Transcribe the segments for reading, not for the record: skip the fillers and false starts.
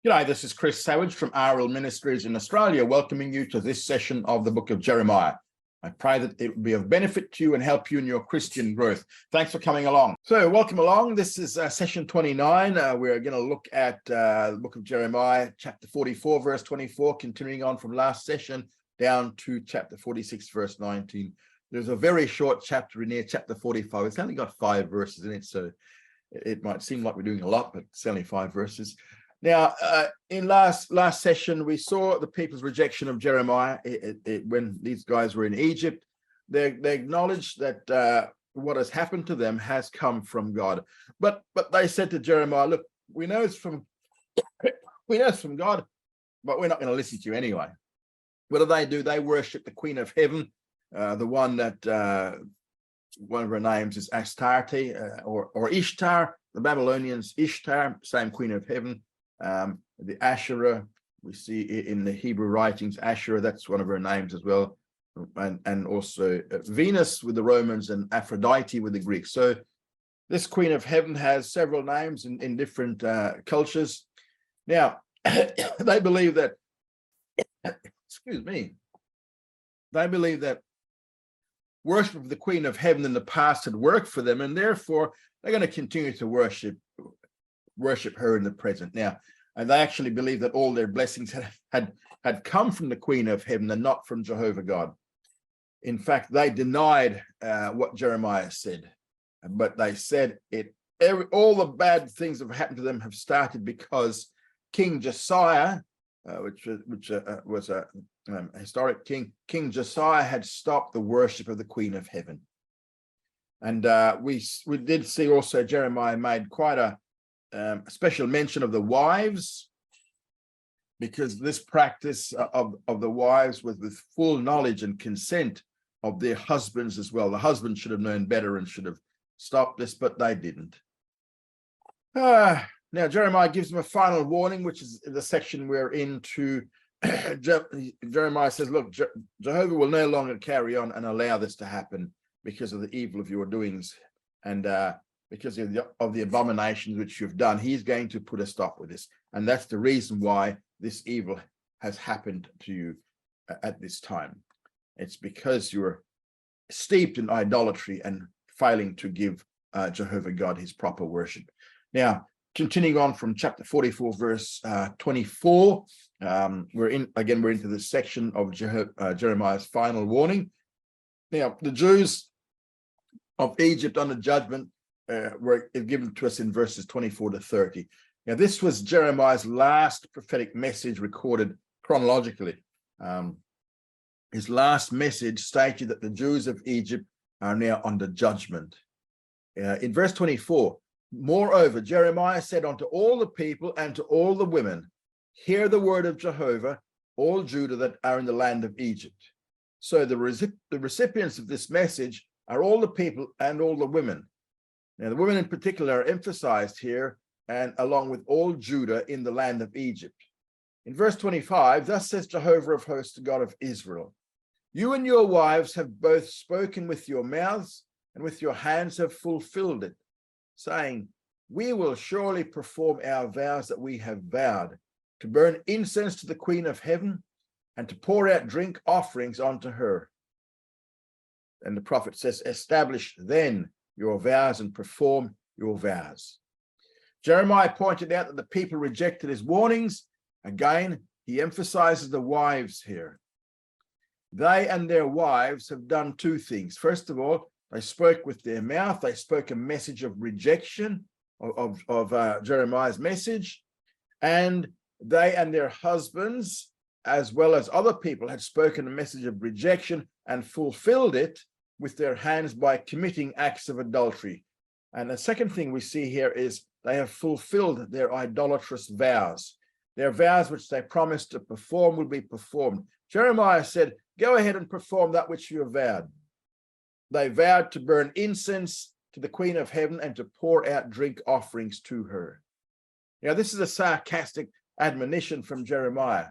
G'day, this is Chris Savage from RL Ministries in Australia, welcoming you to this session of the book of Jeremiah. I pray that it will be of benefit to you and help you in your Christian growth. Thanks for coming along. So welcome along. This is session 29. We're going to look at the book of Jeremiah, chapter 44, verse 24, continuing on from last session down to chapter 46, verse 19. There's a very short chapter in here, chapter 45. It's only got 5 verses in it, so it might seem like we're doing a lot, but it's only 5 verses. Now, in last session, we saw the people's rejection of Jeremiah when these guys were in Egypt. They acknowledged that what has happened to them has come from God. But they said to Jeremiah, "Look, we know it's from God, but we're not going to listen to you anyway." What do? They worship the Queen of Heaven, the one that one of her names is Astarte or Ishtar. The Babylonians, Ishtar, same Queen of Heaven. The Asherah, we see in the Hebrew writings, Asherah, that's one of her names as well. And also Venus with the Romans and Aphrodite with the Greeks. So this Queen of Heaven has several names in different cultures. Now, they believe that, they believe that worship of the Queen of Heaven in the past had worked for them, and therefore they're going to continue to worship her in the present. Now, and they actually believe that all their blessings had come from the Queen of Heaven and not from Jehovah God. In fact, they denied what Jeremiah said, but they said all the bad things that have happened to them have started because King Josiah, which was a historic king, King Josiah had stopped the worship of the Queen of Heaven. And we did see also Jeremiah made quite a special mention of the wives, because this practice of the wives was with full knowledge and consent of their husbands as well. The husbands should have known better and should have stopped this, but they didn't. Now, Jeremiah gives them a final warning, which is the section we're into. Jeremiah says, look, Jehovah will no longer carry on and allow this to happen because of the evil of your doings and because of the abominations which you've done. He's going to put a stop with this. And that's the reason why this evil has happened to you at this time. It's because you're steeped in idolatry and failing to give Jehovah God his proper worship. Now, continuing on from chapter 44, verse 24, we're into this section of Jeremiah's final warning. Now, the Jews of Egypt under judgment were given to us in verses 24 to 30. Now, this was Jeremiah's last prophetic message recorded chronologically. His last message stated that the Jews of Egypt are now under judgment. In verse 24, moreover, Jeremiah said unto all the people and to all the women, hear the word of Jehovah, all Judah that are in the land of Egypt. So the recipients of this message are all the people and all the women. Now, the women in particular are emphasized here, and along with all Judah in the land of Egypt. In verse 25, thus says Jehovah of hosts, the God of Israel, you and your wives have both spoken with your mouths, and with your hands have fulfilled it, saying, we will surely perform our vows that we have vowed, to burn incense to the Queen of Heaven, and to pour out drink offerings unto her. And the prophet says, establish then your vows and perform your vows. Jeremiah pointed out that the people rejected his warnings. Again, he emphasizes the wives here. They and their wives have done 2 things. First of all, they spoke with their mouth. They spoke a message of rejection of Jeremiah's message. And they and their husbands, as well as other people, had spoken a message of rejection and fulfilled it with their hands by committing acts of adultery. And the second thing we see here is they have fulfilled their idolatrous vows. Their vows which they promised to perform will be performed. Jeremiah said, go ahead and perform that which you have vowed. They vowed to burn incense to the Queen of Heaven and to pour out drink offerings to her. Now, this is a sarcastic admonition from Jeremiah.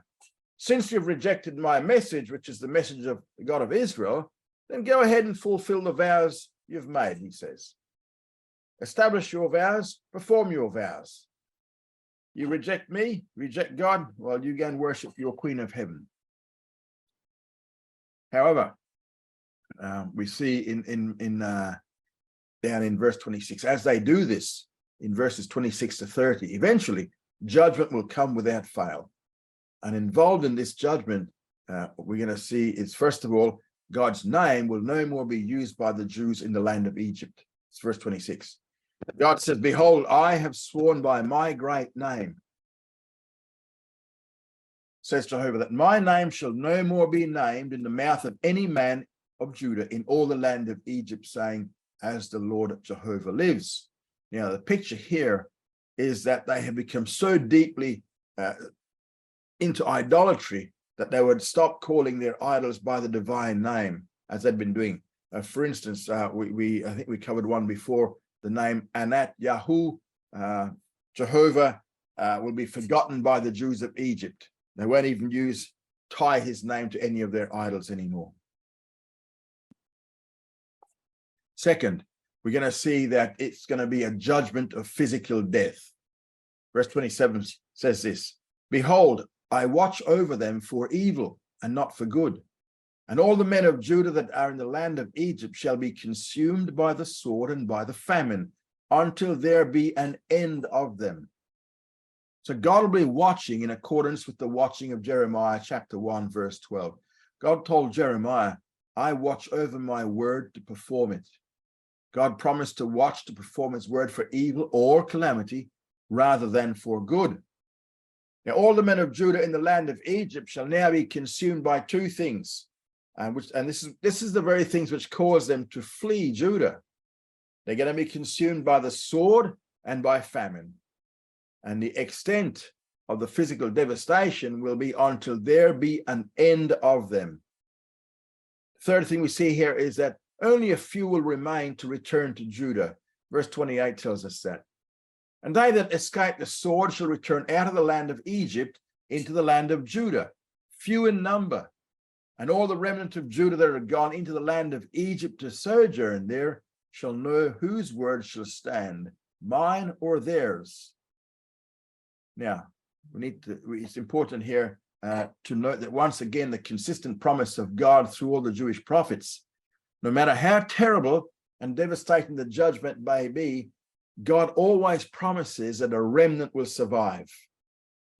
Since you've rejected my message, which is the message of the God of Israel, then go ahead and fulfill the vows you've made, he says. Establish your vows, perform your vows. You reject me, reject God, well, you go and worship your Queen of Heaven. However, we see down in verse 26, as they do this, in verses 26 to 30, eventually judgment will come without fail. And involved in this judgment, we're going to see is, first of all, God's name will no more be used by the Jews in the land of Egypt. It's verse 26. God says, behold, I have sworn by my great name, says Jehovah, that my name shall no more be named in the mouth of any man of Judah in all the land of Egypt, saying, as the Lord Jehovah lives. Now, the picture here is that they have become so deeply into idolatry that they would stop calling their idols by the divine name, as they'd been doing. For instance, I think we covered one before, the name Anat Yahu, Jehovah, will be forgotten by the Jews of Egypt. They won't even tie his name to any of their idols anymore. Second, we're going to see that it's going to be a judgment of physical death. Verse 27 says this, behold, I watch over them for evil and not for good. And all the men of Judah that are in the land of Egypt shall be consumed by the sword and by the famine, until there be an end of them. So God will be watching in accordance with the watching of Jeremiah chapter 1, verse 12. God told Jeremiah, I watch over my word to perform it. God promised to watch to perform his word for evil or calamity rather than for good. Now, all the men of Judah in the land of Egypt shall now be consumed by two things, and this is the very things which caused them to flee Judah. They're going to be consumed by the sword and by famine. And the extent of the physical devastation will be until there be an end of them. Third thing we see here is that only a few will remain to return to Judah. Verse 28 tells us that. And they that escape the sword shall return out of the land of Egypt into the land of Judah, few in number. And all the remnant of Judah that are gone into the land of Egypt to sojourn there shall know whose word shall stand, mine or theirs. Now, it's important here to note that once again, the consistent promise of God through all the Jewish prophets, no matter how terrible and devastating the judgment may be, God always promises that a remnant will survive.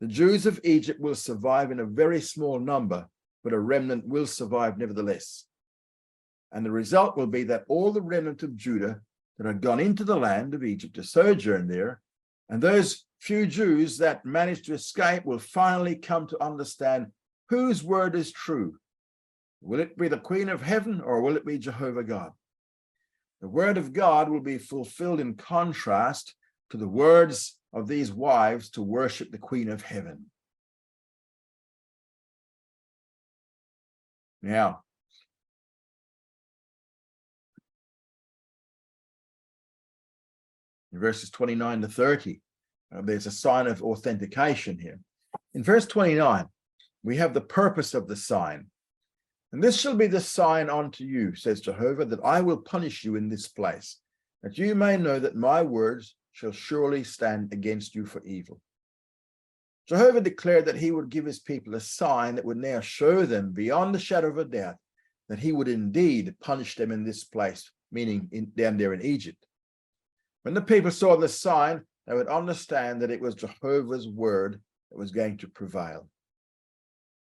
The Jews of Egypt will survive in a very small number, but a remnant will survive nevertheless. And the result will be that all the remnant of Judah that had gone into the land of Egypt to sojourn there, and those few Jews that managed to escape will finally come to understand whose word is true. Will it be the Queen of Heaven or will it be Jehovah God? The word of God will be fulfilled in contrast to the words of these wives to worship the Queen of Heaven. Now, in verses 29 to 30, there's a sign of authentication here. In verse 29, we have the purpose of the sign. And this shall be the sign unto you, says Jehovah, that I will punish you in this place, that you may know that my words shall surely stand against you for evil. Jehovah declared that he would give his people a sign that would now show them beyond the shadow of a doubt that he would indeed punish them in this place, meaning down there in Egypt. When the people saw the sign, they would understand that it was Jehovah's word that was going to prevail.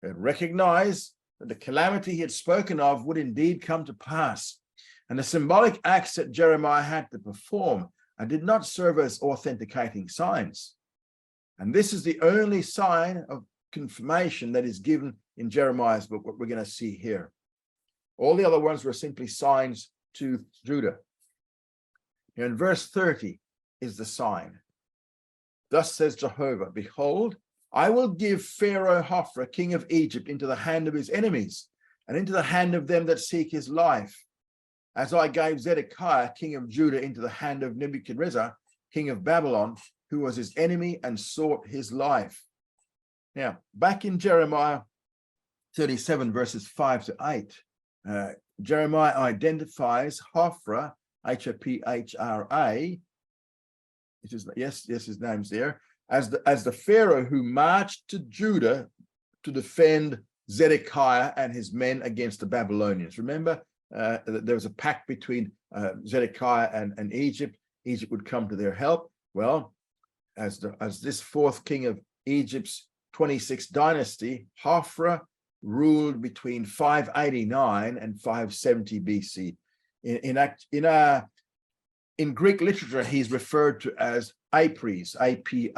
They would recognize that the calamity he had spoken of would indeed come to pass. And the symbolic acts that Jeremiah had to perform did not serve as authenticating signs. And this is the only sign of confirmation that is given in Jeremiah's book, what we're going to see here. All the other ones were simply signs to Judah. In verse 30 is the sign. Thus says Jehovah, behold, I will give Pharaoh Hophra, king of Egypt, into the hand of his enemies, and into the hand of them that seek his life, as I gave Zedekiah, king of Judah, into the hand of Nebuchadnezzar, king of Babylon, who was his enemy and sought his life. Now, back in Jeremiah 37, verses 5 to 8, Jeremiah identifies Hophra, H-O-P-H-R-A. His name's there, as the Pharaoh who marched to Judah to defend Zedekiah and his men against the Babylonians. Remember, there was a pact between Zedekiah and Egypt. Egypt would come to their help. Well, as this fourth king of Egypt's 26th dynasty, Hophra, ruled between 589 and 570 BC. In Greek literature, he's referred to as Apries, A-P-R-I-E-S.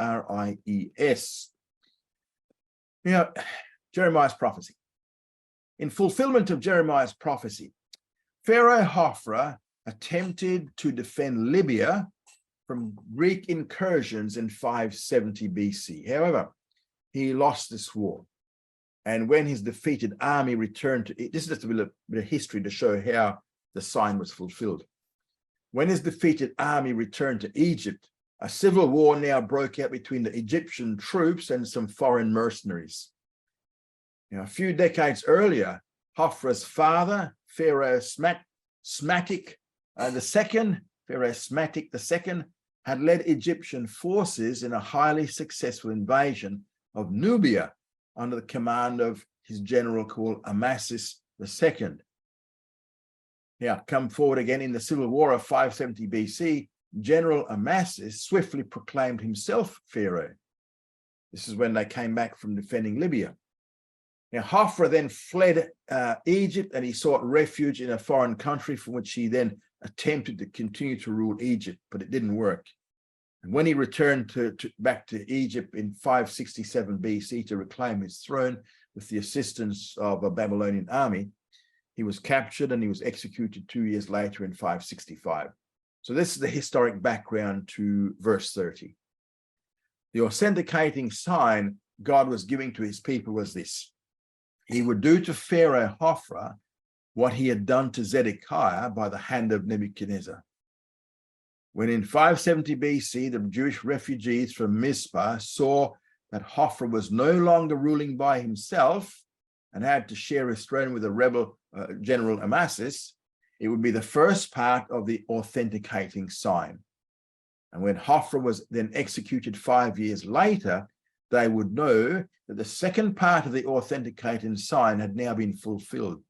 Jeremiah's prophecy. In fulfillment of Jeremiah's prophecy, Pharaoh Hophra attempted to defend Libya from Greek incursions in 570 BC. However, he lost this war. And when his defeated army returned to it, this is just a bit of history to show how the sign was fulfilled. When his defeated army returned to Egypt, a civil war now broke out between the Egyptian troops and some foreign mercenaries. A few decades earlier, Hophra's father, Pharaoh Smatic II, had led Egyptian forces in a highly successful invasion of Nubia under the command of his general called Amasis II. Now, come forward again in the civil war of 570 BC, General Amasis swiftly proclaimed himself Pharaoh. This is when they came back from defending Libya. Now, Hophra then fled Egypt, and he sought refuge in a foreign country from which he then attempted to continue to rule Egypt, but it didn't work. And when he returned back to Egypt in 567 BC to reclaim his throne with the assistance of a Babylonian army, he was captured and he was executed 2 years later in 565. So this is the historic background to verse 30. The authenticating sign God was giving to his people was this: he would do to Pharaoh Hophra what he had done to Zedekiah by the hand of Nebuchadnezzar. When in 570 BC, the Jewish refugees from Mizpah saw that Hophra was no longer ruling by himself and had to share his throne with the rebel General Amasis, it would be the first part of the authenticating sign. And when Hophra was then executed 5 years later, they would know that the second part of the authenticating sign had now been fulfilled,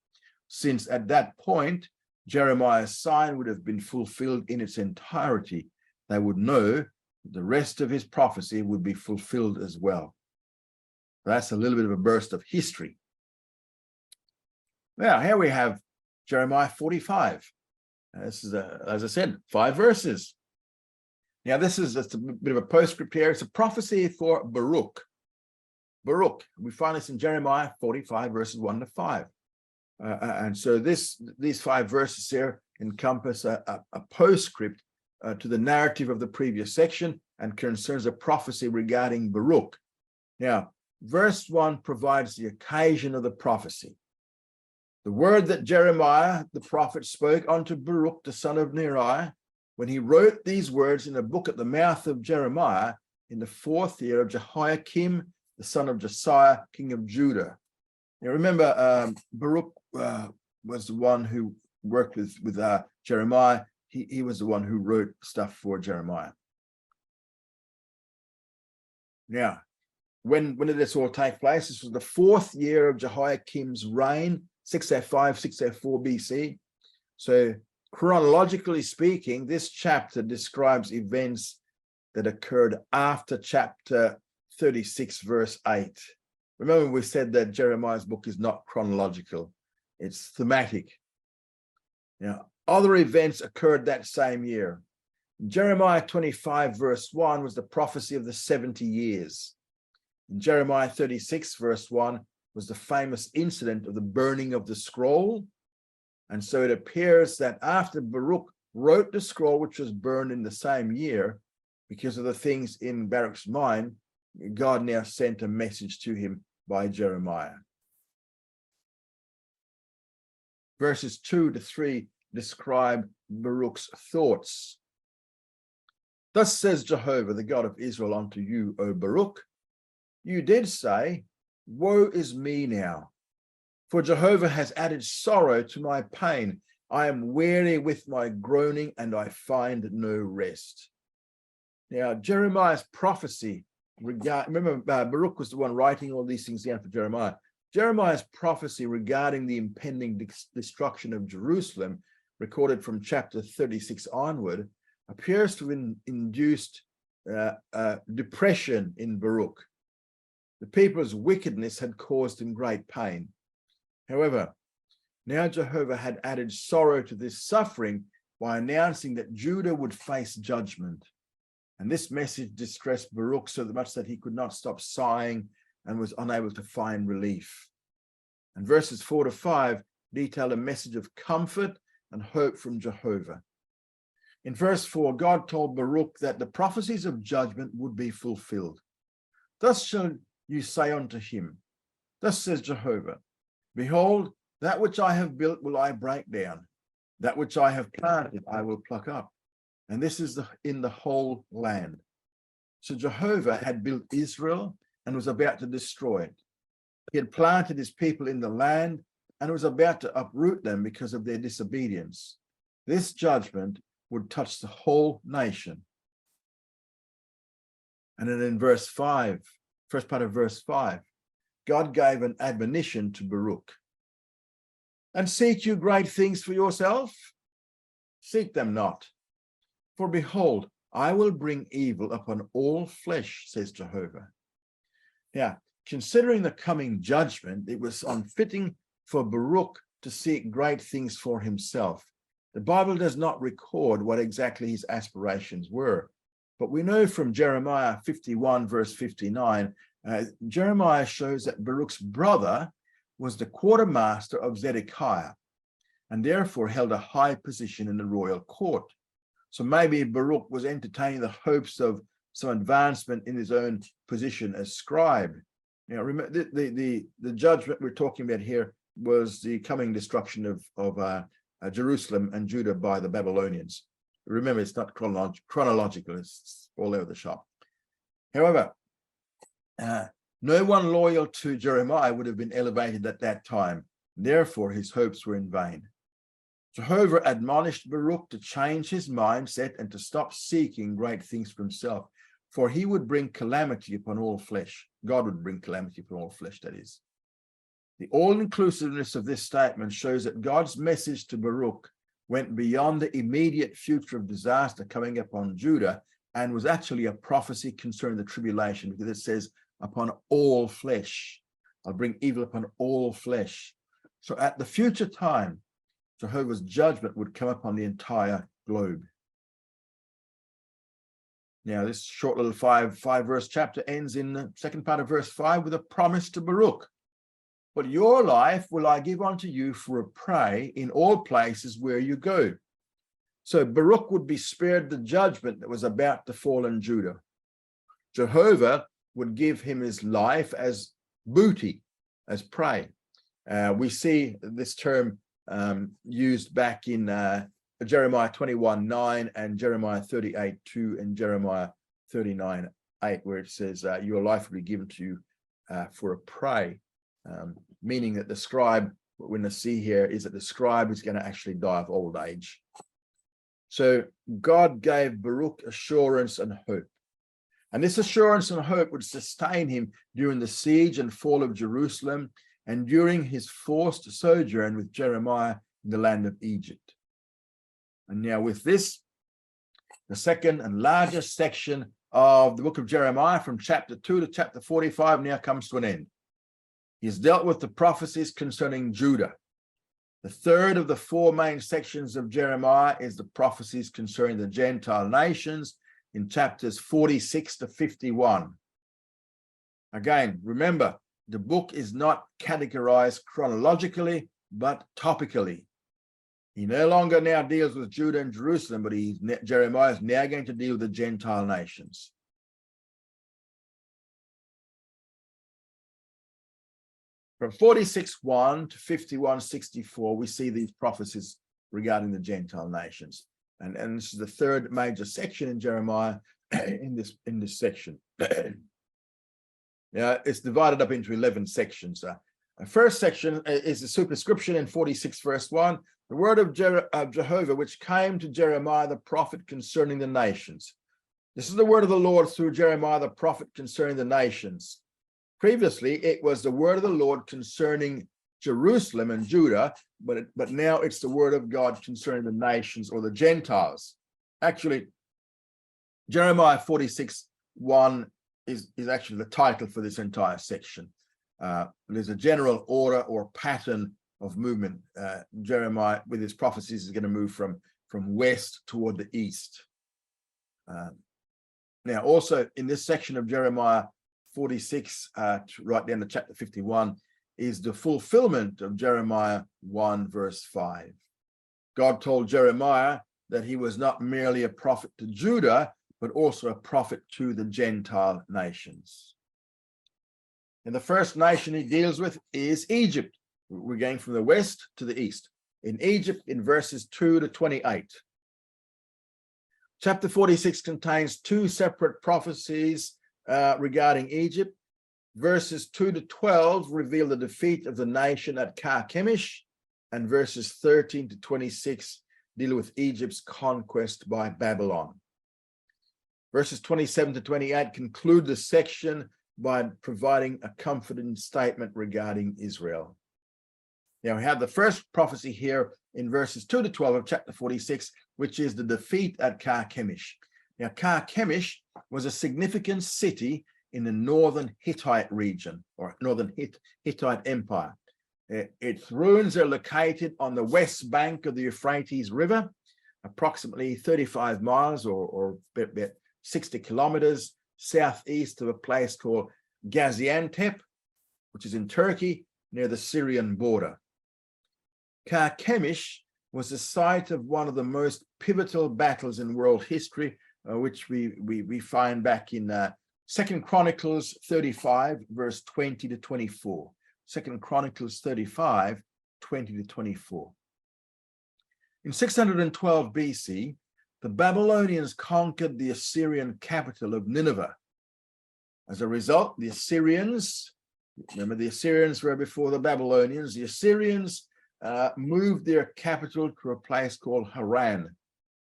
since at that point, Jeremiah's sign would have been fulfilled in its entirety. They would know that the rest of his prophecy would be fulfilled as well. That's a little bit of a burst of history. Now, here we have Jeremiah 45. This is, as I said, 5 verses. Now, this is just a bit of a postscript here. It's a prophecy for Baruch. Baruch. We find this in Jeremiah 45, verses 1 to 5. And so these 5 verses here encompass a postscript to the narrative of the previous section and concerns a prophecy regarding Baruch. Now, verse 1 provides the occasion of the prophecy. The word that Jeremiah, the prophet, spoke unto Baruch, the son of Neriah, when he wrote these words in a book at the mouth of Jeremiah in the 4th year of Jehoiakim, the son of Josiah, king of Judah. Now remember, Baruch was the one who worked with Jeremiah. He was the one who wrote stuff for Jeremiah. Now, when did this all take place? This was the 4th year of Jehoiakim's reign, 605, 604 BC. So chronologically speaking, this chapter describes events that occurred after chapter 36, verse 8. Remember, we said that Jeremiah's book is not chronological, it's thematic. Now, other events occurred that same year. Jeremiah 25, verse 1 was the prophecy of the 70 years. In Jeremiah 36, verse 1 was the famous incident of the burning of the scroll. And so it appears that after Baruch wrote the scroll, which was burned in the same year, because of the things in Baruch's mind, God now sent a message to him by Jeremiah. Verses 2 to 3 describe Baruch's thoughts. Thus says Jehovah, the God of Israel, unto you, O Baruch, you did say, woe is me now, for Jehovah has added sorrow to my pain. I am weary with my groaning, and I find no rest. Now, Jeremiah's prophecy remember, Baruch was the one writing all these things down for Jeremiah. Jeremiah's prophecy regarding the impending destruction of Jerusalem, recorded from chapter 36 onward, appears to have induced depression in Baruch. The people's wickedness had caused him great pain. However, now Jehovah had added sorrow to this suffering by announcing that Judah would face judgment. And this message distressed Baruch so much that he could not stop sighing and was unable to find relief. And verses 4 to 5 detail a message of comfort and hope from Jehovah. In verse 4, God told Baruch that the prophecies of judgment would be fulfilled. Thus shall you say unto him, thus says Jehovah, behold, that which I have built will I break down, that which I have planted I will pluck up, and this is in the whole land. So Jehovah had built Israel and was about to destroy it. He had planted his people in the land and was about to uproot them because of their disobedience. This judgment would touch the whole nation. And then in verse 5, first part of verse 5, God gave an admonition to Baruch. And seek you great things for yourself? Seek them not. For behold, I will bring evil upon all flesh, says Jehovah. Now, considering the coming judgment, it was unfitting for Baruch to seek great things for himself. The Bible does not record what exactly his aspirations were, but we know from Jeremiah 51, verse 59, Jeremiah shows that Baruch's brother was the quartermaster of Zedekiah, and therefore held a high position in the royal court. So maybe Baruch was entertaining the hopes of some advancement in his own position as scribe. Now, remember, the judgment we're talking about here was the coming destruction of Jerusalem and Judah by the Babylonians. Remember, it's not chronological, it's all over the shop. However, no one loyal to Jeremiah would have been elevated at that time. Therefore, his hopes were in vain. Jehovah admonished Baruch to change his mindset and to stop seeking great things for himself, for he would bring calamity upon all flesh. God would bring calamity upon all flesh, that is. The all-inclusiveness of this statement shows that God's message to Baruch went beyond the immediate future of disaster coming upon Judah and was actually a prophecy concerning the tribulation, because it says, upon all flesh. I'll bring evil upon all flesh. So at the future time, Jehovah's judgment would come upon the entire globe. Now, this short little five-verse chapter ends in the second part of verse 5 with a promise to Baruch. But your life will I give unto you for a prey in all places where you go. So Baruch would be spared the judgment that was about to fall on Judah. Jehovah would give him his life as booty, as prey. We see this term used back in Jeremiah 21:9 and Jeremiah 38:2 and Jeremiah 39:8, where it says, your life will be given to you for a prey, meaning that the scribe, what we're going to see here is that the scribe is going to actually die of old age. So God gave Baruch assurance and hope. And this assurance and hope would sustain him during the siege and fall of Jerusalem and during his forced sojourn with Jeremiah in the land of Egypt. And now with this, the second and largest section of the book of Jeremiah from chapter 2 to chapter 45 now comes to an end. He's dealt with the prophecies concerning Judah. The third of the four main sections of Jeremiah is the prophecies concerning the Gentile nations in chapters 46 to 51. Again, remember, the book is not categorized chronologically, but topically. He no longer now deals with Judah and Jerusalem, but Jeremiah is now going to deal with the Gentile nations. From 46:1 to 51:64, we see these prophecies regarding the Gentile nations. And this is the third major section in Jeremiah in this section. Now, it's divided up into 11 sections. The first section is the superscription in 46 verse 1, the word of Jehovah which came to Jeremiah the prophet concerning the nations. This is the word of the Lord through Jeremiah the prophet concerning the nations. Previously, it was the word of the Lord concerning Jerusalem and Judah, but now it's the word of God concerning the nations or the Gentiles. Actually, Jeremiah 46:1 is actually the title for this entire section. There's a general order or pattern of movement. Jeremiah, with his prophecies, is going to move from west toward the east. Now, also in this section of Jeremiah 46, right down to chapter 51, is the fulfillment of Jeremiah 1, verse 5. God told Jeremiah that he was not merely a prophet to Judah, but also a prophet to the Gentile nations. And the first nation he deals with is Egypt. We're going from the west to the east. In Egypt, in verses 2 to 28. Chapter 46 contains two separate prophecies regarding Egypt. Verses 2 to 12 reveal the defeat of the nation at Carchemish, and verses 13 to 26 deal with Egypt's conquest by Babylon. Verses 27 to 28 conclude the section by providing a comforting statement regarding Israel. Now, we have the first prophecy here in verses 2 to 12 of chapter 46, which is the defeat at Carchemish. Now, Carchemish was a significant city in the northern Hittite region, or northern Hittite Empire. Its ruins are located on the west bank of the Euphrates River, approximately 35 miles or about 60 kilometers southeast of a place called Gaziantep, which is in Turkey near the Syrian border. Carchemish was the site of one of the most pivotal battles in world history, which we find back in 2 Chronicles 35, verse 20 to 24. 2 Chronicles 35, 20 to 24. In 612 BC, the Babylonians conquered the Assyrian capital of Nineveh. As a result, the Assyrians, remember the Assyrians were before the Babylonians, the Assyrians moved their capital to a place called Haran.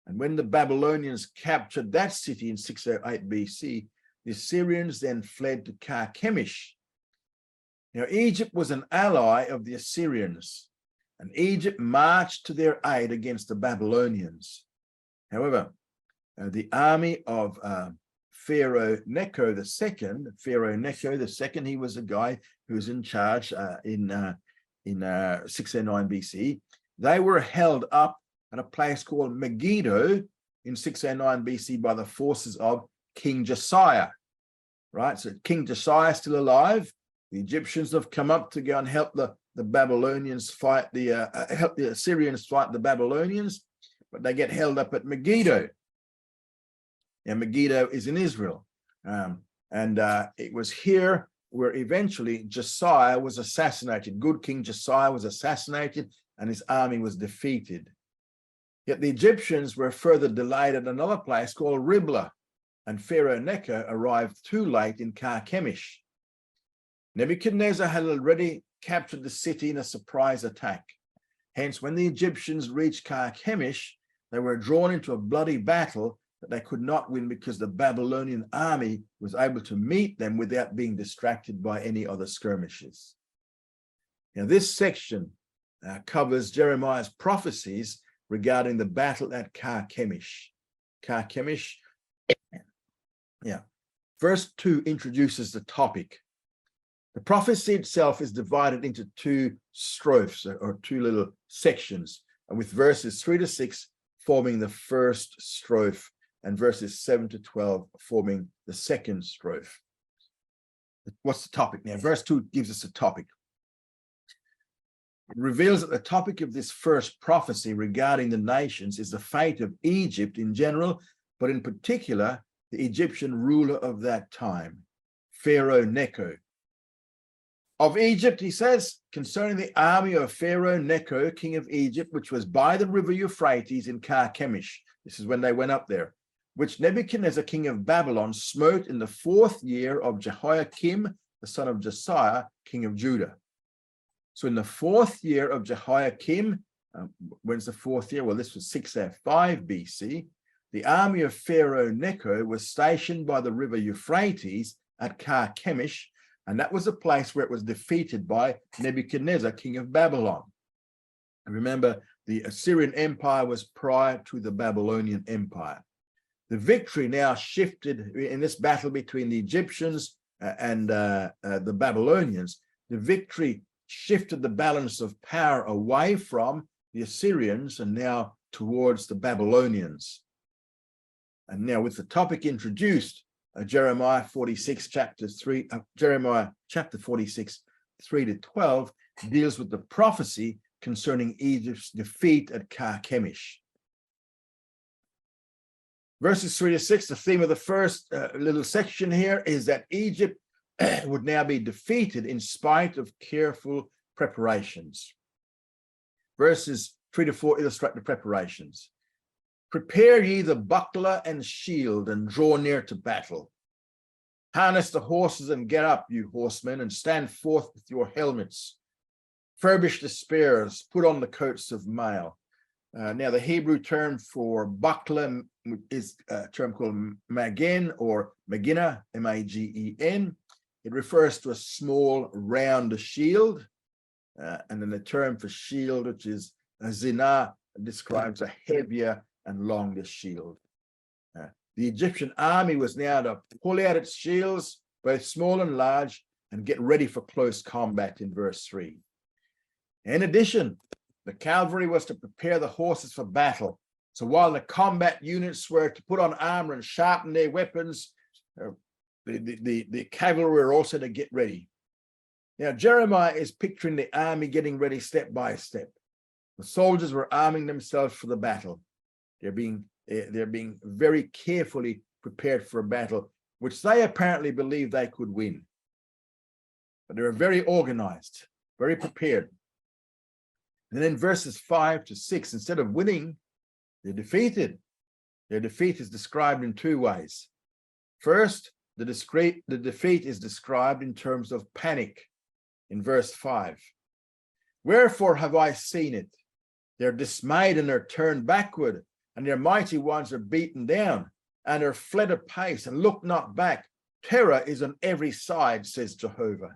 And when the Babylonians captured that city in 608 BC, the Assyrians then fled to Carchemish. Now, Egypt was an ally of the Assyrians, and Egypt marched to their aid against the Babylonians. However, the army of Pharaoh Necho II, he was a guy who was in charge in 609 BC. They were held up at a place called Megiddo in 609 BC by the forces of King Josiah, right? So King Josiah is still alive. The Egyptians have come up to go and help the Babylonians fight help the Assyrians fight the Babylonians, but they get held up at Megiddo. And Megiddo is in Israel. It was here where eventually Josiah was assassinated. Good King Josiah was assassinated and his army was defeated. Yet the Egyptians were further delayed at another place called Riblah, and Pharaoh Necho arrived too late in Carchemish. Nebuchadnezzar had already captured the city in a surprise attack. Hence, when the Egyptians reached Carchemish, they were drawn into a bloody battle that they could not win because the Babylonian army was able to meet them without being distracted by any other skirmishes. Now, this section covers Jeremiah's prophecies regarding the battle at Carchemish. Carchemish, Verse 2 introduces the topic. The prophecy itself is divided into two strophes or two little sections, and with verses 3 to 6 forming the first strophe and verses 7 to 12 forming the second strophe. What's the topic now? Verse 2 gives us a topic. It reveals that the topic of this first prophecy regarding the nations is the fate of Egypt in general, but in particular, the Egyptian ruler of that time, Pharaoh Necho. Of Egypt, he says, concerning the army of Pharaoh Necho, king of Egypt, which was by the river Euphrates in Carchemish. This is when they went up there, which Nebuchadnezzar, king of Babylon, smote in the 4th year of Jehoiakim, the son of Josiah, king of Judah. So in the 4th year of Jehoiakim, when's the 4th year? Well, this was 605 BC. the army of Pharaoh Necho was stationed by the river Euphrates at Carchemish, and that was a place where it was defeated by Nebuchadnezzar, king of Babylon. And remember, the Assyrian Empire was prior to the Babylonian Empire. The victory now shifted in this battle between the Egyptians and the Babylonians. The victory shifted the balance of power away from the Assyrians and now towards the Babylonians. And now with the topic introduced, Jeremiah chapter 46, 3 to 12 deals with the prophecy concerning Egypt's defeat at Carchemish. Verses 3 to 6, the theme of the first little section here is that Egypt would now be defeated in spite of careful preparations. Verses 3 to 4 illustrate the preparations. Prepare ye the buckler and shield and draw near to battle. Harness the horses and get up, you horsemen, and stand forth with your helmets. Furbish the spears, put on the coats of mail. Now, the Hebrew term for buckler is a term called magen or magina, M-A-G-E-N. It refers to a small round shield. And then the term for shield, which is zinah, describes a heavier and longer shield. The Egyptian army was now to pull out its shields, both small and large, and get ready for close combat in verse 3. In addition, the cavalry was to prepare the horses for battle. So while the combat units were to put on armor and sharpen their weapons, the cavalry were also to get ready. Now, Jeremiah is picturing the army getting ready step by step. The soldiers were arming themselves for the battle. They're being very carefully prepared for a battle, which they apparently believed they could win. But they were very organized, very prepared. And then verses 5 to 6, instead of winning, they're defeated. Their defeat is described in two ways. First, the defeat is described in terms of panic in verse 5. Wherefore have I seen it? They're dismayed and they're turned backward, and their mighty ones are beaten down, and are fled apace, and look not back. Terror is on every side, says Jehovah.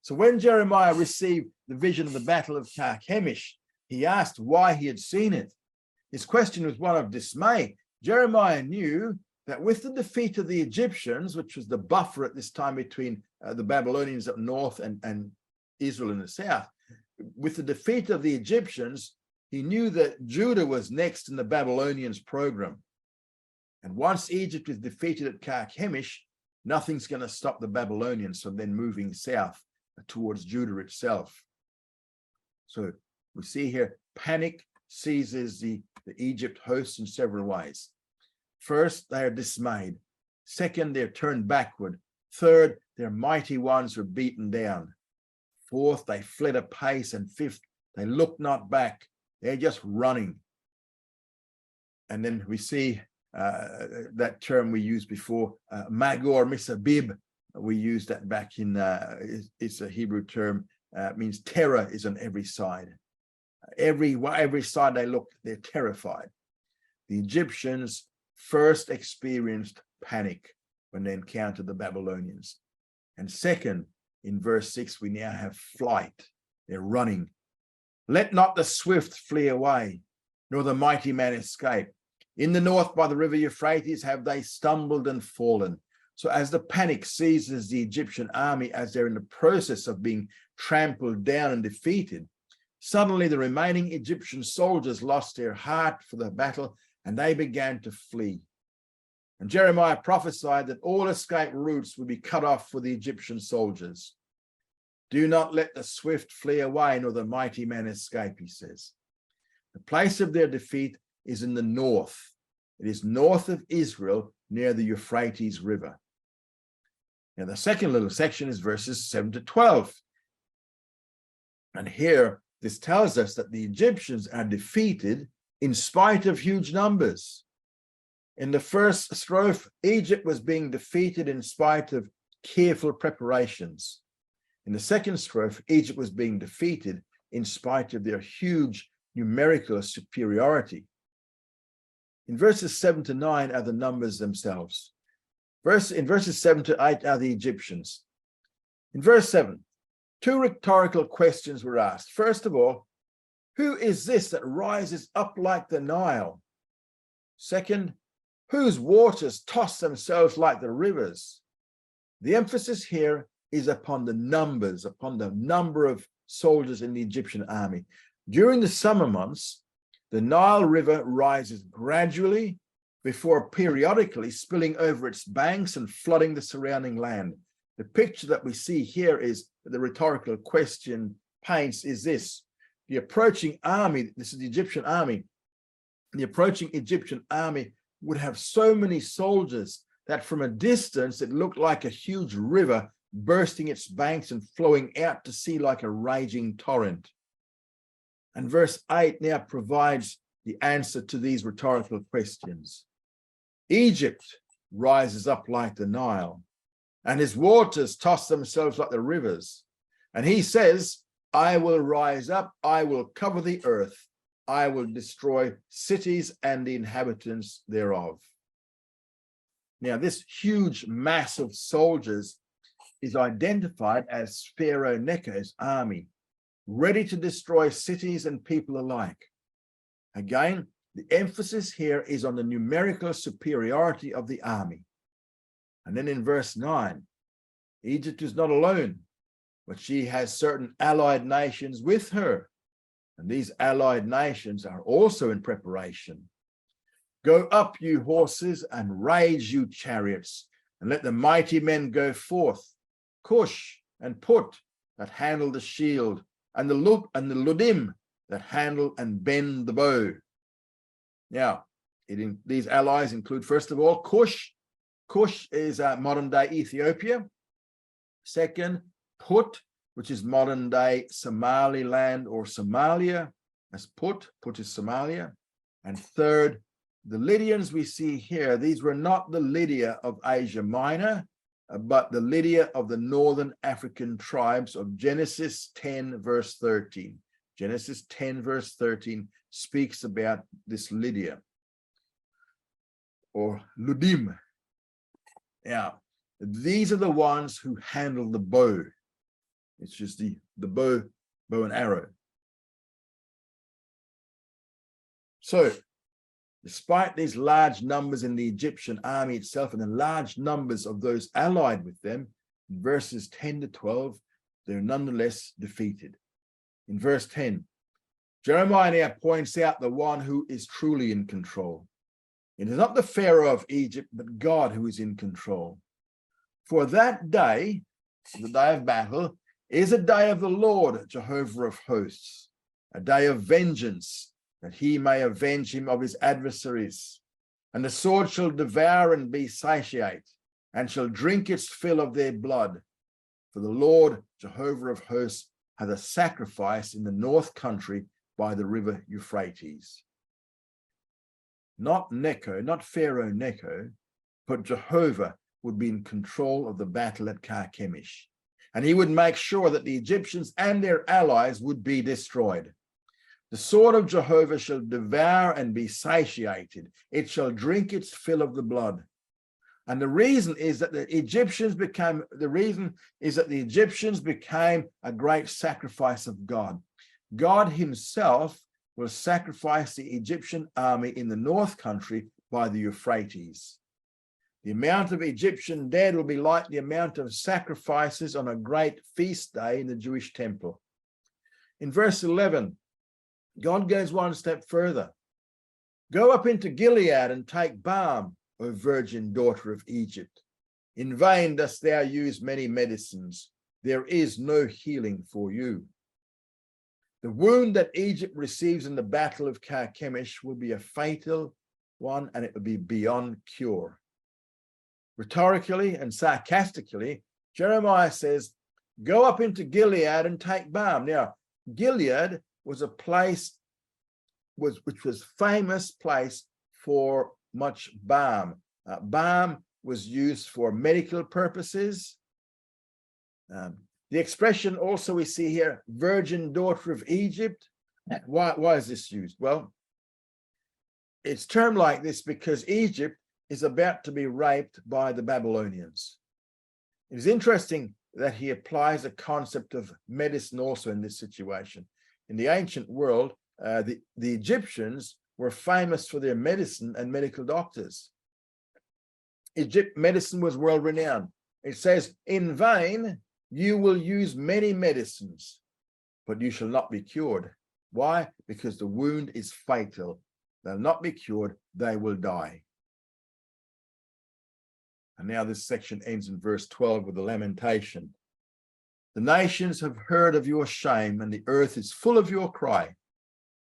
So when Jeremiah received the vision of the battle of Carchemish, he asked why he had seen it. His question was one of dismay. Jeremiah knew that with the defeat of the Egyptians, which was the buffer at this time between the Babylonians up north and Israel in the south, with the defeat of the Egyptians, he knew that Judah was next in the Babylonians' program. And once Egypt is defeated at Carchemish, nothing's going to stop the Babylonians from then moving south towards Judah itself. So we see here panic seizes the Egypt host in several ways. First, they are dismayed. Second, they're turned backward. Third, their mighty ones are beaten down. Fourth, they fled apace. And fifth, they look not back. They're just running. And then we see that term we used before, magor misabib. We used that back in, it's a Hebrew term, means terror is on every side. Every side they look, they're terrified. The Egyptians first experienced panic when they encountered the Babylonians. And second, in verse 6, we now have flight. They're running. Let not the swift flee away, nor the mighty man escape. In the north by the river Euphrates have they stumbled and fallen. So as the panic seizes the Egyptian army as they're in the process of being trampled down and defeated, suddenly the remaining Egyptian soldiers lost their heart for the battle and they began to flee. And Jeremiah prophesied that all escape routes would be cut off for the Egyptian soldiers. Do not let the swift flee away, nor the mighty man escape, he says. The place of their defeat is in the north. It is north of Israel, near the Euphrates River. Now, the second little section is verses 7 to 12. And here, this tells us that the Egyptians are defeated in spite of huge numbers. In the first strophe, Egypt was being defeated in spite of careful preparations. In the second strophe, Egypt was being defeated in spite of their huge numerical superiority. In verses 7 to 9 are the numbers themselves. In verses 7 to 8 are the Egyptians. In verse 7, two rhetorical questions were asked. First of all, who is this that rises up like the Nile? Second, whose waters toss themselves like the rivers? The emphasis here is upon the numbers, upon the number of soldiers in the Egyptian army. During the summer months, the Nile River rises gradually before periodically spilling over its banks and flooding the surrounding land. The picture that we see here is the rhetorical question paints is this. The approaching army, this is the Egyptian army, the approaching Egyptian army would have so many soldiers that from a distance it looked like a huge river bursting its banks and flowing out to sea like a raging torrent. And verse 8 now provides the answer to these rhetorical questions. Egypt rises up like the Nile, and his waters toss themselves like the rivers. And he says, I will rise up, I will cover the earth, I will destroy cities and the inhabitants thereof. Now, this huge mass of soldiers is identified as Pharaoh Necho's army, ready to destroy cities and people alike. Again, the emphasis here is on the numerical superiority of the army. And then in verse 9, Egypt is not alone, but she has certain allied nations with her. And these allied nations are also in preparation. Go up, you horses, and rage, you chariots, and let the mighty men go forth. Cush and Put that handle the shield, and the Ludim that handle and bend the bow. Now, these allies include, first of all, Cush. Cush is modern-day Ethiopia. Second, Put, which is modern-day Somaliland or Somalia. That's Put. Put is Somalia. And third, the Lydians we see here, these were not the Lydia of Asia Minor, but the Lydia of the northern African tribes of Genesis 10, verse 13. Genesis 10, verse 13 speaks about this Lydia, or Ludim. Now, these are the ones who handle the bow. It's just the bow and arrow. So, despite these large numbers in the Egyptian army itself and the large numbers of those allied with them, in verses 10 to 12, they're nonetheless defeated. In verse 10, Jeremiah now points out the one who is truly in control. It is not the Pharaoh of Egypt, but God who is in control. For that day, the day of battle, is a day of the Lord, Jehovah of hosts, a day of vengeance, that he may avenge him of his adversaries. And the sword shall devour and be satiate, and shall drink its fill of their blood. For the Lord, Jehovah of hosts, hath a sacrifice in the north country by the river Euphrates. Not Necho, not Pharaoh Necho, but Jehovah would be in control of the battle at Carchemish. And he would make sure that the Egyptians and their allies would be destroyed. The sword of Jehovah shall devour and be satiated. It shall drink its fill of the blood. And the reason is that the Egyptians became a great sacrifice of God. God himself will sacrifice the Egyptian army in the north country by the Euphrates. The amount of Egyptian dead will be like the amount of sacrifices on a great feast day in the Jewish temple. In verse 11, God goes one step further. Go up into Gilead and take balm, O virgin daughter of Egypt. In vain dost thou use many medicines. There is no healing for you. The wound that Egypt receives in the battle of Carchemish will be a fatal one, and it will be beyond cure. Rhetorically and sarcastically, Jeremiah says, go up into Gilead and take balm. Now, Gilead was a place which was famous place for much balm. Balm was used for medical purposes. The expression also we see here, virgin daughter of Egypt. Why is this used? Well, It's termed like this because Egypt is about to be raped by the Babylonians. It is interesting that he applies a concept of medicine also in this situation. In the ancient world, the Egyptians were famous for their medicine and medical doctors. Medicine was world renowned. It says, in vain, you will use many medicines, but you shall not be cured. Why? Because the wound is fatal. They'll not be cured, they will die. And now this section ends in verse 12 with a lamentation. The nations have heard of your shame, and the earth is full of your cry.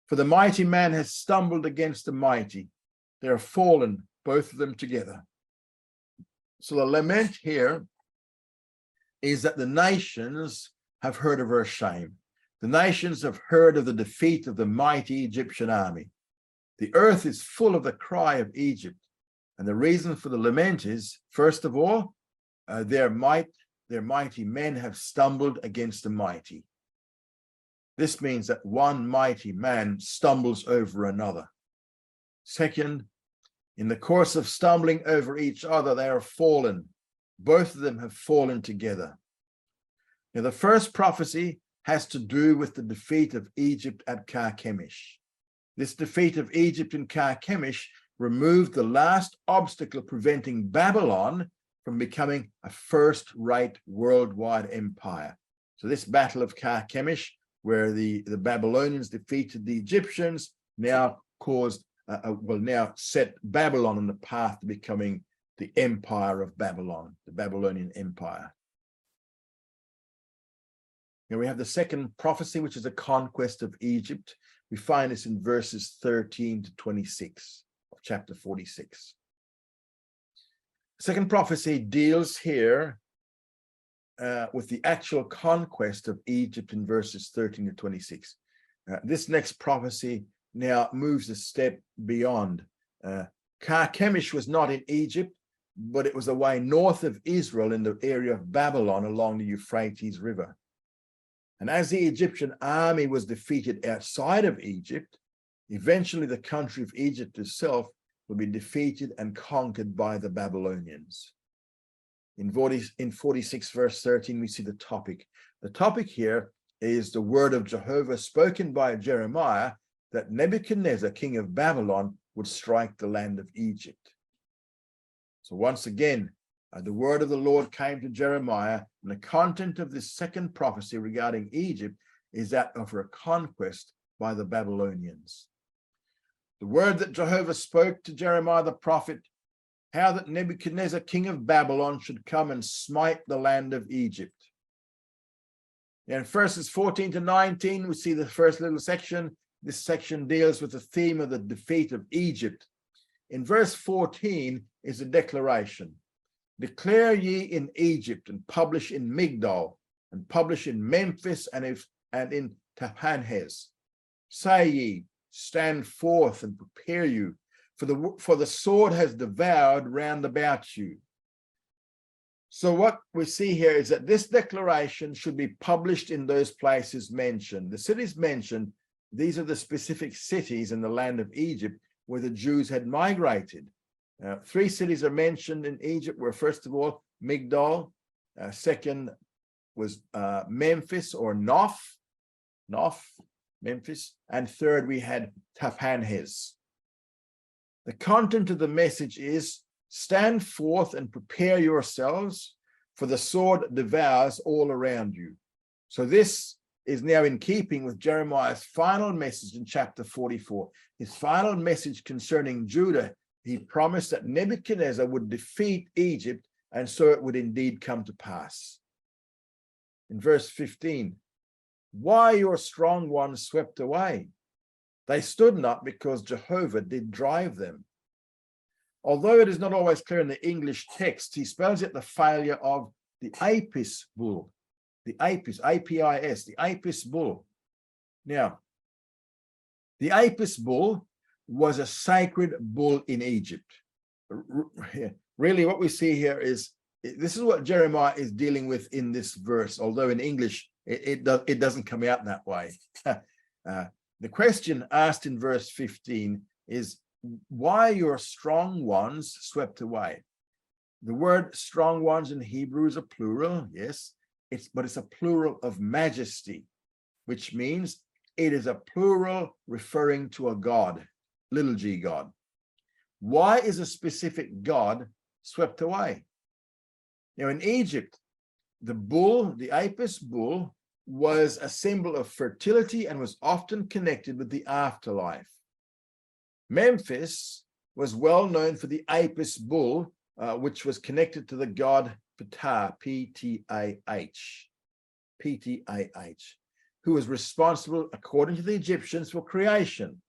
For the mighty man has stumbled against the mighty. They are fallen, both of them together. So the lament here is that the nations have heard of her shame. The nations have heard of the defeat of the mighty Egyptian army. The earth is full of the cry of Egypt. And the reason for the lament is, first of all, their mighty men have stumbled against the mighty. This means that one mighty man stumbles over another. Second, in the course of stumbling over each other, they are fallen. Both of them have fallen together. Now, the first prophecy has to do with the defeat of Egypt at Carchemish. This defeat of Egypt in Carchemish removed the last obstacle preventing Babylon from becoming a first-rate worldwide empire. So this battle of Carchemish, where the Babylonians defeated the Egyptians, now now set Babylon on the path to becoming the empire of Babylon, the Babylonian Empire. Now we have the second prophecy, which is a conquest of Egypt. We find this in verses 13 to 26 of chapter 46. The second prophecy deals here with the actual conquest of Egypt in verses 13 to 26. This next prophecy now moves a step beyond. Carchemish was not in Egypt, but it was away north of Israel in the area of Babylon along the Euphrates River. And as the Egyptian army was defeated outside of Egypt, eventually the country of Egypt itself will be defeated and conquered by the Babylonians. In 46 verse 13, we see the topic. The topic here is the word of Jehovah spoken by Jeremiah that Nebuchadnezzar, king of Babylon, would strike the land of Egypt. So once again, the word of the Lord came to Jeremiah, and the content of this second prophecy regarding Egypt is that of her conquest by the Babylonians. The word that Jehovah spoke to Jeremiah the prophet, how that Nebuchadnezzar, king of Babylon, should come and smite the land of Egypt. In verses 14 to 19, we see the first little section. This section deals with the theme of the defeat of Egypt. In verse 14 is a declaration. Declare ye in Egypt, and publish in Migdol, and publish in Memphis, and in Tahpanhes. Say ye, stand forth and prepare you, for the sword has devoured round about you. So what we see here is that this declaration should be published in those places mentioned. The cities mentioned, these are the specific cities in the land of Egypt where the Jews had migrated. 3 cities are mentioned in Egypt, where first of all, Migdol, second was Memphis or Nof, Memphis, and third we had Tahpanhes. The content of the message is, stand forth and prepare yourselves, for the sword devours all around you. So this is now in keeping with Jeremiah's final message in chapter 44. His final message concerning Judah, he promised that Nebuchadnezzar would defeat Egypt, and so it would indeed come to pass. In verse 15, why your strong ones swept away? They stood not, because Jehovah did drive them. Although it is not always clear in the English text, he spells it the failure of the Apis bull, the Apis, A-P-I-S, the Apis bull. Now, the Apis bull was a sacred bull in Egypt. Really, what we see here is, this is what Jeremiah is dealing with in this verse, although in English, it doesn't come out that way. The question asked in verse 15 is, why your strong ones swept away? The word strong ones in Hebrew is a plural, yes, but it's a plural of majesty, which means it is a plural referring to a God, little g God. Why is a specific God swept away? Now, in Egypt, the bull, the Apis bull, was a symbol of fertility and was often connected with the afterlife. Memphis was well known for the Apis bull, which was connected to the god Ptah, P-T-A-H, who was responsible, according to the Egyptians, for creation.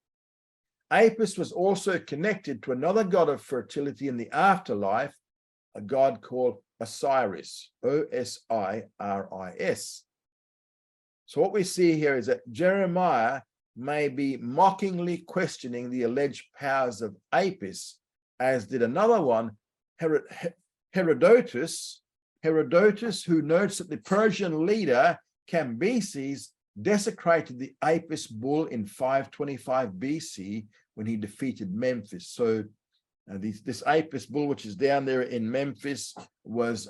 Apis was also connected to another god of fertility in the afterlife, a god called Osiris, O-S-I-R-I-S. So what we see here is that Jeremiah may be mockingly questioning the alleged powers of Apis, as did another one, Herodotus, who notes that the Persian leader Cambyses desecrated the Apis bull in 525 BC when he defeated Memphis. So this Apis bull, which is down there in Memphis, was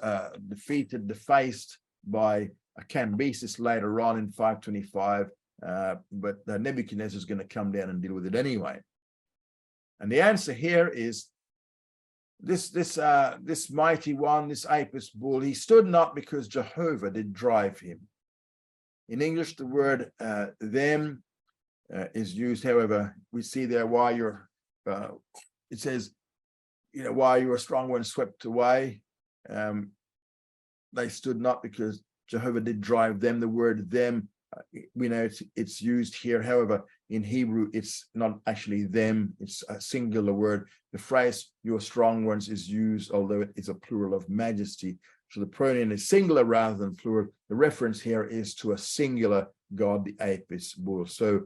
defaced by Cambyses later on in 525, but Nebuchadnezzar is going to come down and deal with it anyway. And the answer here is this mighty one, this Apis bull, he stood not because Jehovah did drive him. In English, the word them is used. However, we see there why you're, it says, why you are strong one swept away. They stood not because Jehovah did drive them. The word them, we know it's used here. However, in Hebrew, it's not actually them. It's a singular word. The phrase your strong ones is used, although it is a plural of majesty. So the pronoun is singular rather than plural. The reference here is to a singular god, the Apis bull. So,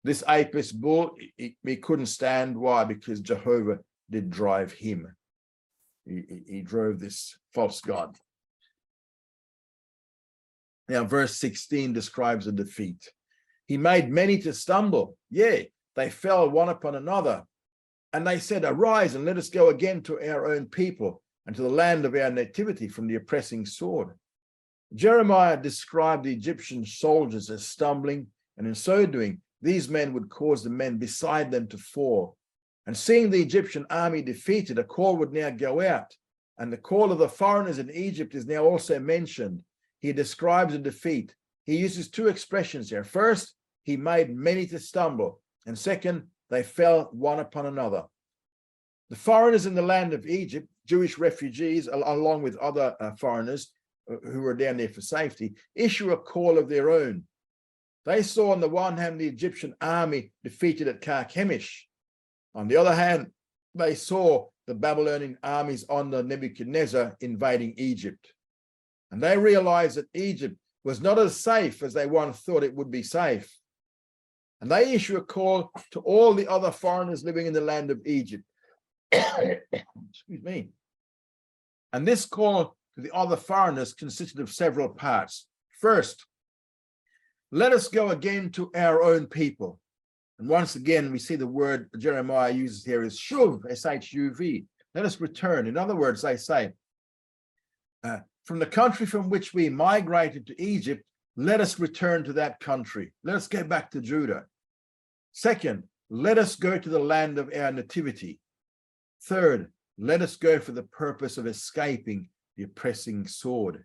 this Apis bull, he couldn't stand. Why? Because Jehovah did drive him. He drove this false god. Now, verse 16 describes a defeat. He made many to stumble. Yea, they fell one upon another. And they said, arise and let us go again to our own people and to the land of our nativity from the oppressing sword. Jeremiah described the Egyptian soldiers as stumbling, and in so doing, these men would cause the men beside them to fall. And seeing the Egyptian army defeated, a call would now go out. And the call of the foreigners in Egypt is now also mentioned. He describes a defeat. He uses two expressions here. First, he made many to stumble. And second, they fell one upon another. The foreigners in the land of Egypt, Jewish refugees, along with other foreigners who were down there for safety, issue a call of their own. They saw on the one hand the Egyptian army defeated at Carchemish. On the other hand, they saw the Babylonian armies under Nebuchadnezzar invading Egypt. And they realized that Egypt was not as safe as they once thought it would be safe. And they issue a call to all the other foreigners living in the land of Egypt. Excuse me. And this call to the other foreigners consisted of several parts. First, let us go again to our own people. And once again, we see the word Jeremiah uses here is shuv, S-H-U-V. Let us return. In other words, they say, from the country from which we migrated to Egypt, let us return to that country. Let us go back to Judah. Second, let us go to the land of our nativity. Third, let us go for the purpose of escaping the oppressing sword.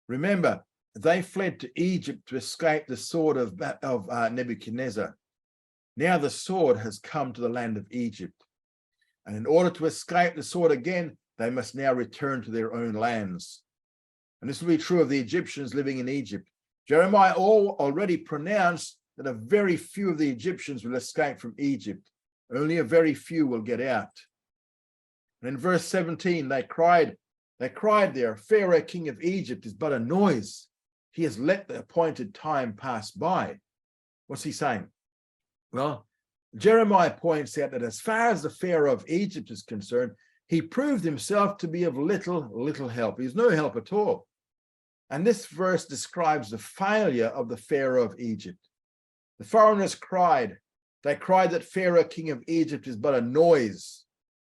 Remember, they fled to Egypt to escape the sword of Nebuchadnezzar. Now the sword has come to the land of Egypt. And in order to escape the sword again, they must now return to their own lands. And this will be true of the Egyptians living in Egypt. Jeremiah already pronounced that a very few of the Egyptians will escape from Egypt. Only a very few will get out. And in verse 17, they cried there, Pharaoh, king of Egypt, is but a noise. He has let the appointed time pass by. What's he saying? Well, Jeremiah points out that as far as the Pharaoh of Egypt is concerned, he proved himself to be of little help. He's no help at all. And this verse describes the failure of the Pharaoh of Egypt. The foreigners cried, They cry that Pharaoh, king of Egypt, is but a noise.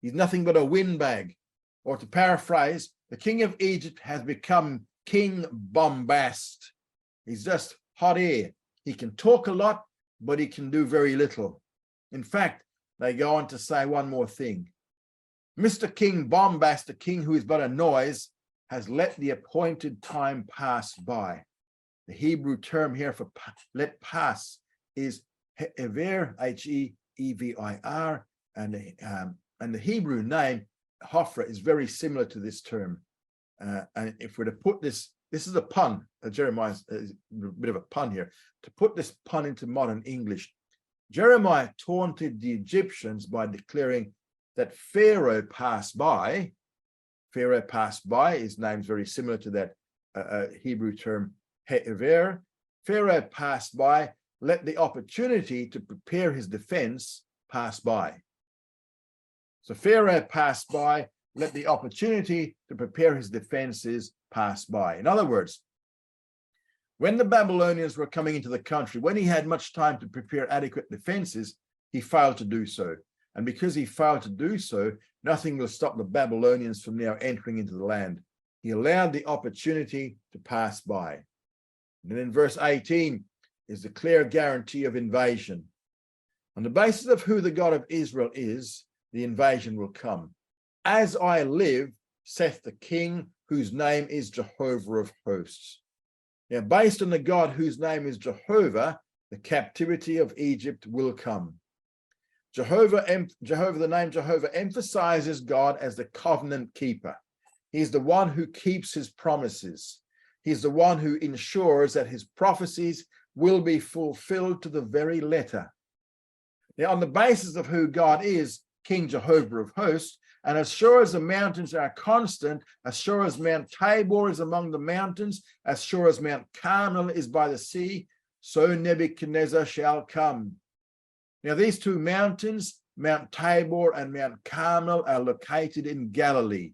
He's nothing but a windbag. Or to paraphrase, the king of Egypt has become King Bombast. He's just hot air. He can talk a lot, but he can do very little. In fact, they go on to say one more thing. Mr. King Bombast, the king who is but a noise, has let the appointed time pass by. The Hebrew term here for let pass is he'evir, H-E-E-V-I-R, and the Hebrew name Hophra is very similar to this term. And if we're to put this is a pun. Jeremiah is a bit of a pun here. To put this pun into modern English, Jeremiah taunted the Egyptians by declaring that Pharaoh passed by. Pharaoh passed by. His name's very similar to that Hebrew term he'evir. Pharaoh passed by. Let the opportunity to prepare his defense pass by. So Pharaoh passed by, let the opportunity to prepare his defenses pass by. In other words, when the Babylonians were coming into the country, when he had much time to prepare adequate defenses, he failed to do so. And because he failed to do so, nothing will stop the Babylonians from now entering into the land. He allowed the opportunity to pass by. And then in verse 18 is the clear guarantee of invasion. On the basis of who the God of Israel is, the invasion will come. As I live, saith the King, whose name is Jehovah of hosts. Now, based on the God whose name is Jehovah, the captivity of Egypt will come. The name Jehovah emphasizes God as the covenant keeper. He's the one who keeps his promises. He's the one who ensures that his prophecies will be fulfilled to the very letter. Now, on the basis of who God is, King Jehovah of hosts, and as sure as the mountains are constant, as sure as Mount Tabor is among the mountains, as sure as Mount Carmel is by the sea, so Nebuchadnezzar shall come. Now, these two mountains, Mount Tabor and Mount Carmel, are located in Galilee.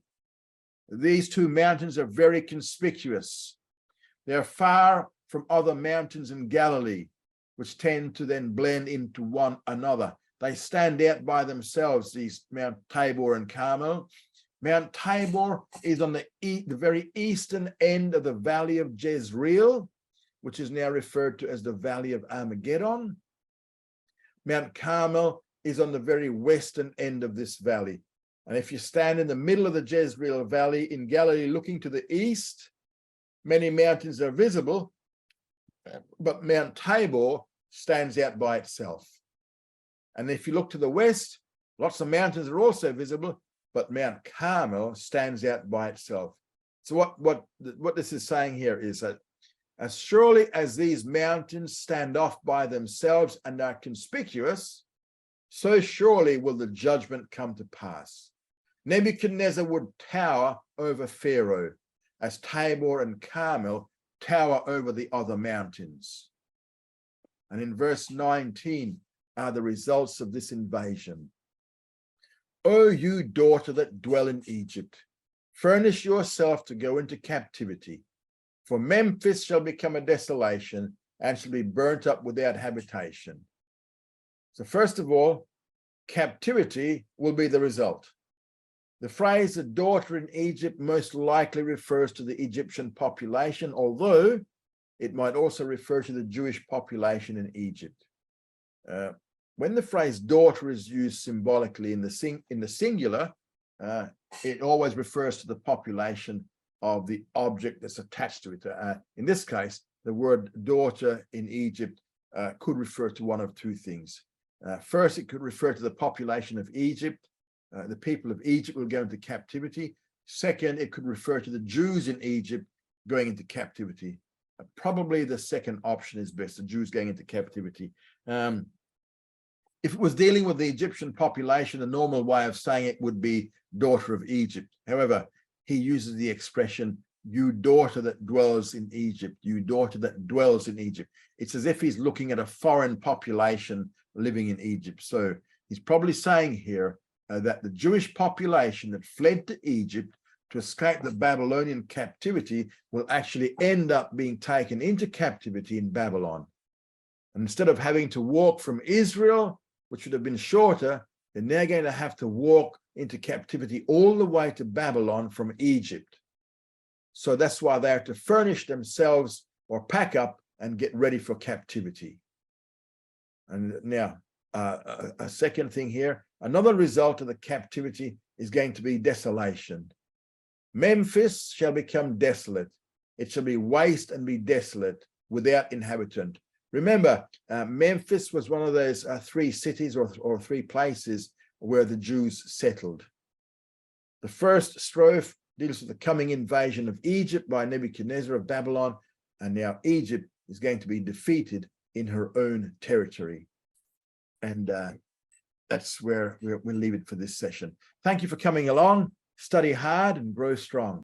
These two mountains are very conspicuous. They're far from other mountains in Galilee, which tend to then blend into one another. They stand out by themselves, these Mount Tabor and Carmel. Mount Tabor is on the very eastern end of the valley of Jezreel, which is now referred to as the valley of Armageddon. Mount Carmel is on the very western end of this valley. And if you stand in the middle of the Jezreel Valley in Galilee looking to the east, many mountains are visible, but Mount Tabor stands out by itself. And if you look to the west, lots of mountains are also visible, but Mount Carmel stands out by itself. So what this is saying here is that as surely as these mountains stand off by themselves and are conspicuous, so surely will the judgment come to pass. Nebuchadnezzar would tower over Pharaoh, as Tabor and Carmel tower over the other mountains. And in verse 19 are the results of this invasion. O you daughter that dwell in Egypt, furnish yourself to go into captivity, for Memphis shall become a desolation and shall be burnt up without habitation. So first of all, captivity will be the result. The phrase "the daughter in Egypt" most likely refers to the Egyptian population, although it might also refer to the Jewish population in Egypt. When the phrase daughter is used symbolically in the singular, it always refers to the population of the object that's attached to it. In this case, the word daughter in Egypt could refer to one of two things. First, it could refer to the population of Egypt. The people of Egypt will go into captivity. Second, it could refer to the Jews in Egypt going into captivity. Probably the second option is best, the Jews going into captivity. If it was dealing with the Egyptian population, the normal way of saying it would be daughter of Egypt. However, he uses the expression, you daughter that dwells in Egypt, you daughter that dwells in Egypt. It's as if he's looking at a foreign population living in Egypt. So he's probably saying here that the Jewish population that fled to Egypt to escape the Babylonian captivity will actually end up being taken into captivity in Babylon. And instead of having to walk from Israel, which would have been shorter, they're now going to have to walk into captivity all the way to Babylon from Egypt. So that's why they have to furnish themselves or pack up and get ready for captivity. And now, a second thing here, another result of the captivity is going to be desolation. Memphis shall become desolate. It shall be waste and be desolate without inhabitant. Remember, Memphis was one of those three cities or three places where the Jews settled. The first strophe deals with the coming invasion of Egypt by Nebuchadnezzar of Babylon, and now Egypt is going to be defeated in her own territory. And that's where we'll leave it for this session. Thank you for coming along. Study hard and grow strong.